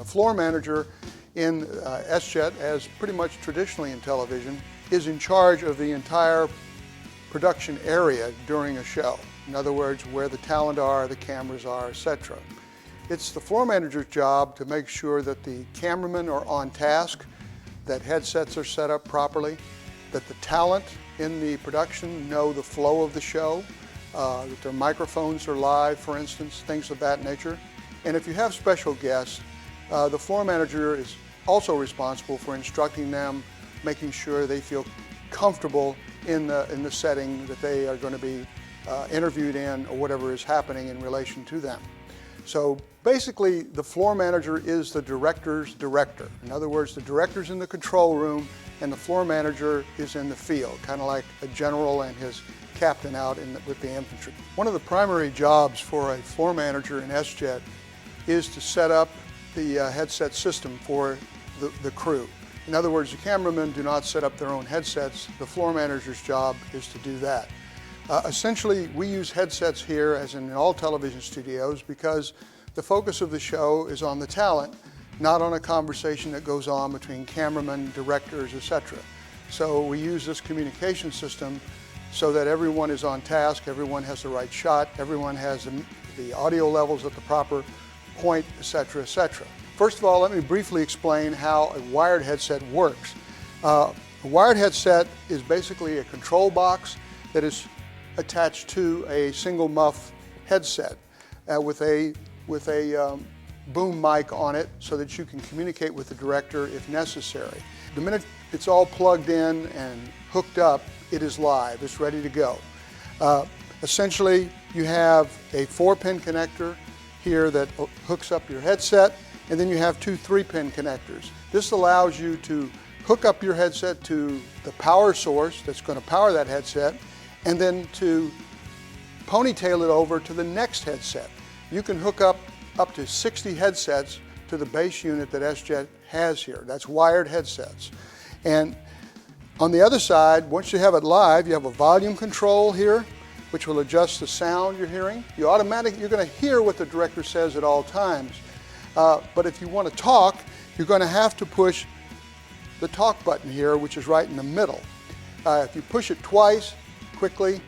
The floor manager in SJET, as pretty much traditionally in television, is in charge of the entire production area during a show. In other words, where the talent are, the cameras are, etc. It's the floor manager's job to make sure that the cameramen are on task, that headsets are set up properly, that the talent in the production know the flow of the show, that their microphones are live, for instance, things of that nature. And if you have special guests, the floor manager is also responsible for instructing them, making sure they feel comfortable in the setting that they are going to be interviewed in, or whatever is happening in relation to them. So basically, the floor manager is the director's director. In other words, the director's in the control room and the floor manager is in the field, kind of like a general and his captain out with the infantry. One of the primary jobs for a floor manager in SJET is to set up the headset system for the crew. In other words, the cameramen do not set up their own headsets. The floor manager's job is to do that. Essentially, we use headsets here, as in all television studios, because the focus of the show is on the talent, not on a conversation that goes on between cameramen, directors, etc. So we use this communication system so that everyone is on task, everyone has the right shot, everyone has the audio levels at the proper point, etc., etc. First of all, let me briefly explain how a wired headset works. A wired headset is basically a control box that is attached to a single muff headset with a boom mic on it so that you can communicate with the director if necessary. The minute it's all plugged in and hooked up, it is live, it's ready to go. Essentially, you have a 4-pin connector here that hooks up your headset, and then you have 2 3-pin connectors. This allows you to hook up your headset to the power source that's going to power that headset, and then to ponytail it over to the next headset. You can hook up to 60 headsets to the base unit that SJET has here. That's wired headsets. And on the other side, once you have it live, you have a volume control here, which will adjust the sound you're hearing. You're going to hear what the director says at all times. But if you want to talk, you're going to have to push the talk button here, which is right in the middle. If you push it twice, quickly,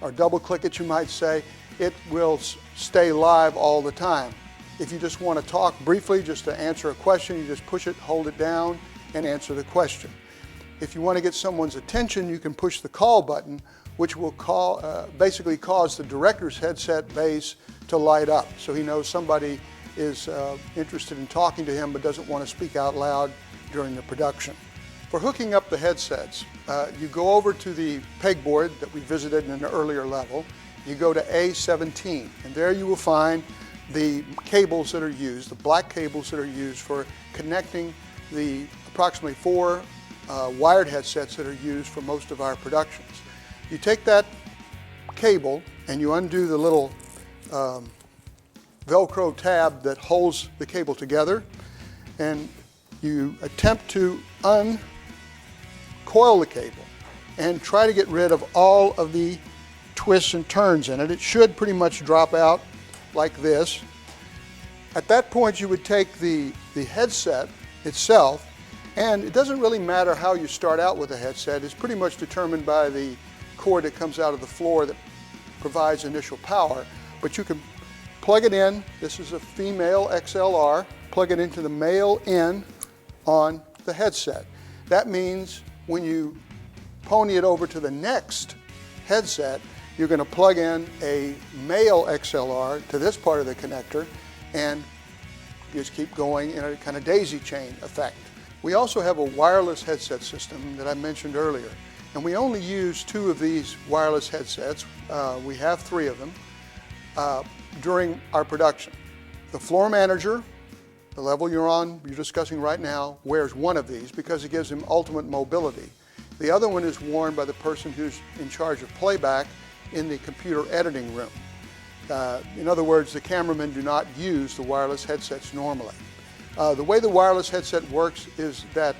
or double click it, you might say, it will stay live all the time. If you just want to talk briefly, just to answer a question, you just push it, hold it down, and answer the question. If you want to get someone's attention, you can push the call button, which will basically cause the director's headset base to light up, so he knows somebody is interested in talking to him but doesn't want to speak out loud during the production. For hooking up the headsets, you go over to the pegboard that we visited in an earlier level. You go to A17, and there you will find the cables that are used, the black cables that are used for connecting the approximately 4 wired headsets that are used for most of our productions. You take that cable and you undo the little Velcro tab that holds the cable together, and you attempt to uncoil the cable and try to get rid of all of the twists and turns in it. It should pretty much drop out like this. At that point, you would take the headset itself, and it doesn't really matter how you start out with a headset. It's pretty much determined by the cord that comes out of the floor that provides initial power, but you can plug it in. This is a female XLR. Plug it into the male in on the headset. That means when you pony it over to the next headset, you're going to plug in a male XLR to this part of the connector and just keep going in a kind of daisy chain effect. We also have a wireless headset system that I mentioned earlier, and we only use 2 of these wireless headsets. We have 3 of them during our production. The floor manager, the level you're discussing right now, wears 1 of these because it gives him ultimate mobility. The other one is worn by the person who's in charge of playback in the computer editing room. In other words, the cameramen do not use the wireless headsets normally. The way the wireless headset works is that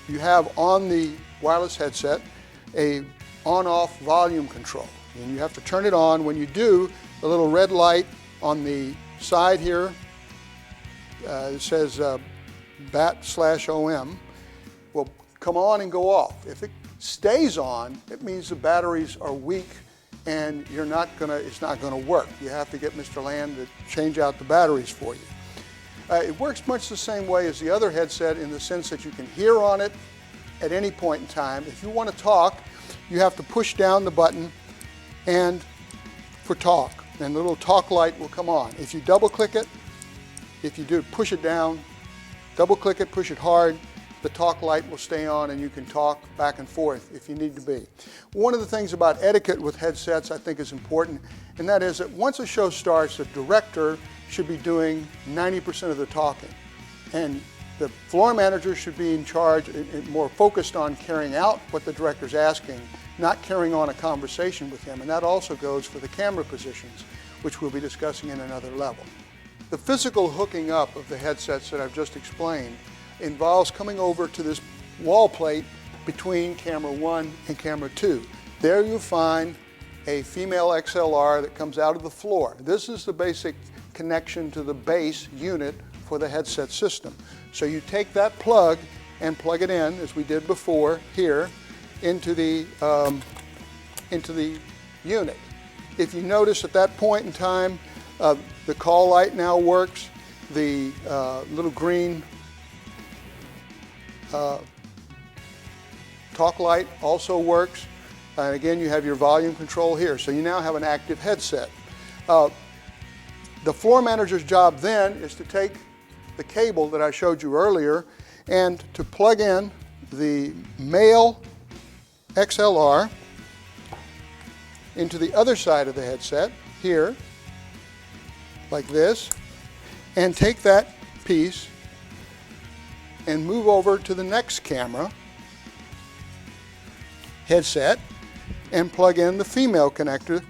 you have on the wireless headset a on-off volume control, and you have to turn it on. When you do, the little red light on the side here it says BAT/OM will come on and go off. If it stays on, it means the batteries are weak and it's not gonna work. You have to get Mr. Land to change out the batteries for you. It works much the same way as the other headset in the sense that you can hear on it at any point in time. If you want to talk, you have to push down the button and for talk, and the little talk light will come on. If you double click it, if you do push it down, double click it, push it hard, the talk light will stay on and you can talk back and forth if you need to be. One of the things about etiquette with headsets I think is important, and that is that once a show starts, the director should be doing 90% of the talking. And the floor manager should be in charge and more focused on carrying out what the director's asking, not carrying on a conversation with him. And that also goes for the camera positions, which we'll be discussing in another level. The physical hooking up of the headsets that I've just explained involves coming over to this wall plate between camera 1 and camera 2. There you'll find a female XLR that comes out of the floor. This is the basic connection to the base unit for the headset system. So you take that plug and plug it in, as we did before here, into the unit. If you notice at that point in time, the call light now works, the little green talk light also works, and again you have your volume control here, so you now have an active headset. The floor manager's job then is to take the cable that I showed you earlier and to plug in the male XLR into the other side of the headset here, like this, and take that piece and move over to the next camera headset and plug in the female connector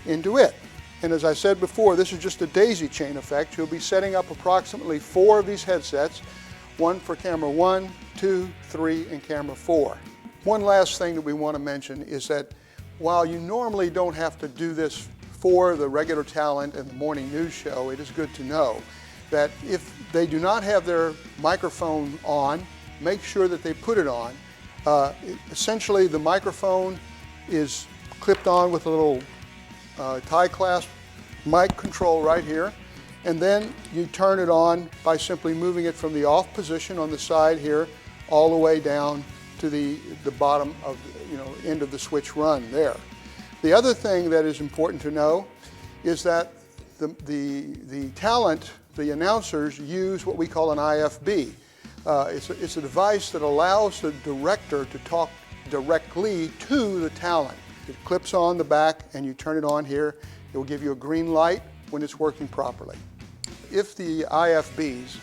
into it. And as I said before, this is just a daisy chain effect. You'll be setting up approximately 4 of these headsets, one for camera 1, 2, 3, and camera 4. One last thing that we want to mention is that while you normally don't have to do this for the regular talent and the morning news show, it is good to know that if they do not have their microphone on, make sure that they put it on. Essentially, the microphone is clipped on with a little tie clasp mic control right here, and then you turn it on by simply moving it from the off position on the side here all the way down to the bottom of end of the switch run there. The other thing that is important to know is that the talent, the announcers, use what we call an IFB. It's a device that allows the director to talk directly to the talent. It clips on the back and you turn it on here. It will give you a green light when it's working properly. If the IFBs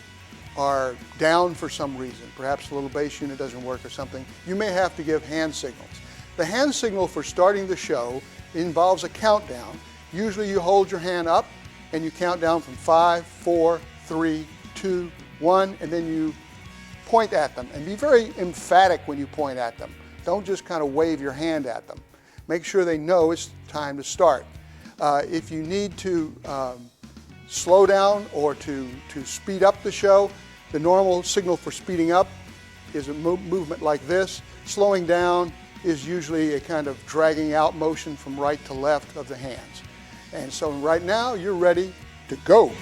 are down for some reason, perhaps the little bass unit doesn't work or something, you may have to give hand signals. The hand signal for starting the show involves a countdown. Usually you hold your hand up and you count down from 5, 4, 3, 2, 1, and then you point at them. And be very emphatic when you point at them. Don't just kind of wave your hand at them. Make sure they know it's time to start. If you need to slow down or to speed up the show, the normal signal for speeding up is a movement like this. Slowing down is usually a kind of dragging out motion from right to left of the hands. And so right now you're ready to go.